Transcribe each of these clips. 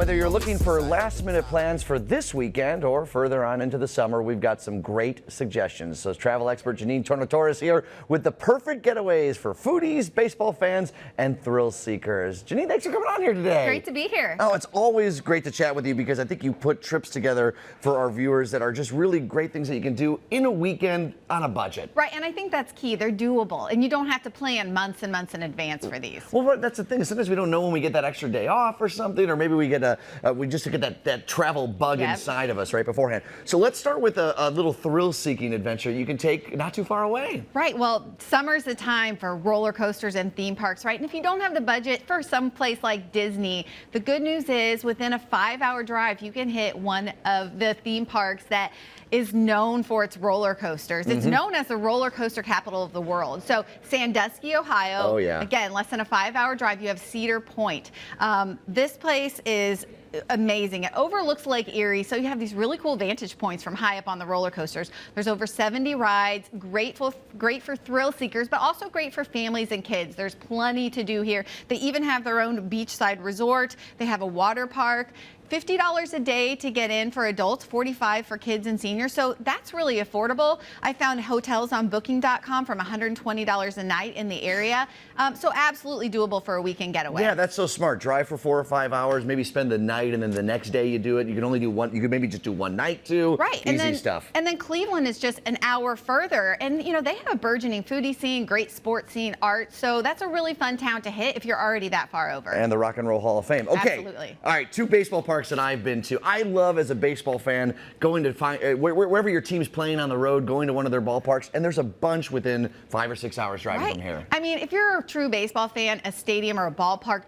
Whether you're looking for last-minute plans for this weekend or further on into the summer, we've got some great suggestions. So travel expert Jeanenne Tornatore is here with the perfect getaways for foodies, baseball fans, and thrill seekers. Jeanenne, thanks for coming on here today. Great to be here. Oh, it's always great to chat with you because I think you put trips together for our viewers that are just really great things that you can do in a weekend on a budget. Right, and I think that's key. They're doable, and you don't have to plan months and months in advance for these. Well, that's the thing. Sometimes we don't know when we get that extra day off or something, or maybe we get we just get that travel bug inside of us right beforehand. So let's start with a little thrill-seeking adventure you can take not too far away. Right, well, summer's the time for roller coasters and theme parks, right? And if you don't have the budget for some place like Disney, the good news is within a 5-hour drive, you can hit one of the theme parks that is known for its roller coasters. It's known as the roller coaster capital of the world. So Sandusky, Ohio. Oh, yeah. Again, less than a 5-hour drive. You have Cedar Point. This place is amazing. It overlooks Lake Erie, so you have these really cool vantage points from high up on the roller coasters. There's over 70 rides, great for thrill seekers, but also great for families and kids. There's plenty to do here. They even have their own beachside resort. They have a water park. $50 a day to get in for adults, $45 for kids and seniors. So that's really affordable. I found hotels on booking.com from $120 a night in the area. So absolutely doable for a weekend getaway. Yeah, that's so smart. Drive for 4 or 5 hours, maybe spend the night, and then the next day you do it. You can only do one. You could maybe just do one night too. Right. Easy stuff. And then Cleveland is just an hour further. And, you know, they have a burgeoning foodie scene, great sports scene, art. So that's a really fun town to hit if you're already that far over. And the Rock and Roll Hall of Fame. Okay. Absolutely. All right, 2 baseball parks that I've been to. I love, as a baseball fan, going to find wherever your team's playing on the road, going to one of their ballparks, and there's a bunch within 5 or 6 hours driving from here. I mean, if you're a true baseball fan, a stadium or a ballpark,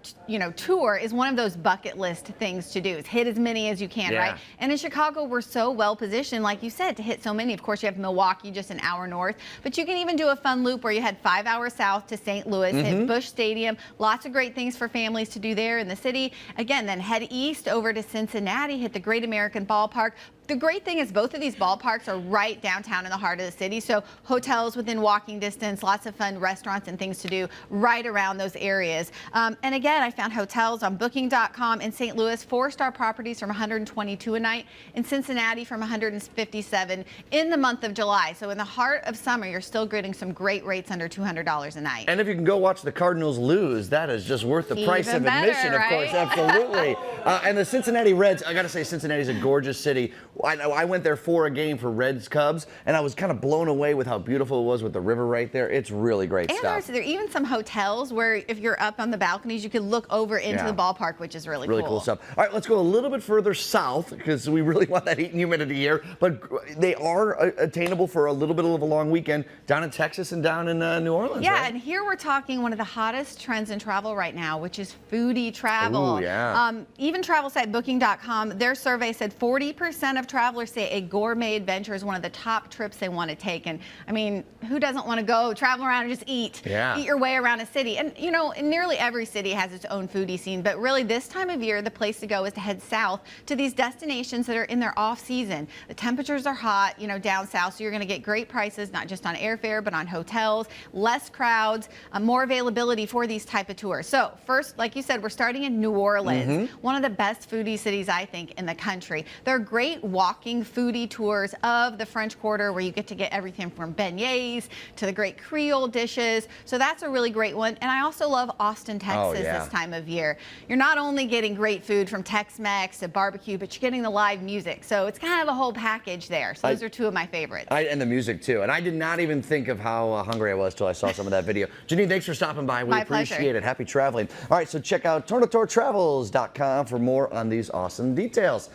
tour is one of those bucket list things to do. Is hit as many as you can, right? And in Chicago, we're so well positioned, like you said, to hit so many. Of course, you have Milwaukee, just an hour north, but you can even do a fun loop where you head 5 hours south to St. Louis, hit Busch Stadium. Lots of great things for families to do there in the city. Again, then head east over to Cincinnati, hit the Great American Ballpark. The great thing is both of these ballparks are right downtown in the heart of the city, so hotels within walking distance, lots of fun restaurants and things to do right around those areas. And again, I found hotels on booking.com in St. Louis, 4-star properties from $122 a night, in Cincinnati from $157 in the month of July. So in the heart of summer, you're still getting some great rates under $200 a night. And if you can go watch the Cardinals lose, that is just worth the price of admission, right? Of course, absolutely. And the Cincinnati Reds, I got to say, Cincinnati's a gorgeous city. I went there for a game for Reds Cubs, and I was kind of blown away with how beautiful it was with the river right there. It's really great stuff. And there are even some hotels where if you're up on the balconies, you can look over into the ballpark, which is really cool stuff. All right, let's go a little bit further south because we really want that heat and humidity here, but they are attainable for a little bit of a long weekend down in Texas and down in New Orleans. Yeah, right? and here we're talking one of the hottest trends in travel right now, which is foodie travel. Ooh, yeah. Even travel site booking.com, their survey said 40% of travelers say a gourmet adventure is one of the top trips they want to take. And I mean, who doesn't want to go travel around and just eat your way around a city? And nearly every city has its own foodie scene, but really this time of year, the place to go is to head south to these destinations that are in their off season. The temperatures are hot, down south, so you're going to get great prices, not just on airfare, but on hotels, less crowds, more availability for these type of tours. So first, like you said, we're starting in New Orleans, one of the best foodie cities, I think, in the country. There are great walking foodie tours of the French Quarter where you get to get everything from beignets to the great Creole dishes. So that's a really great one. And I also love Austin, Texas this time of year. You're not only getting great food from Tex-Mex to barbecue, but you're getting the live music. So it's kind of a whole package there. So those are 2 of my favorites. And the music too. And I did not even think of how hungry I was till I saw some of that video. Jeanenne, thanks for stopping by. We appreciate it. Happy traveling. All right, so check out TornatoreTravels.com for more on these awesome details.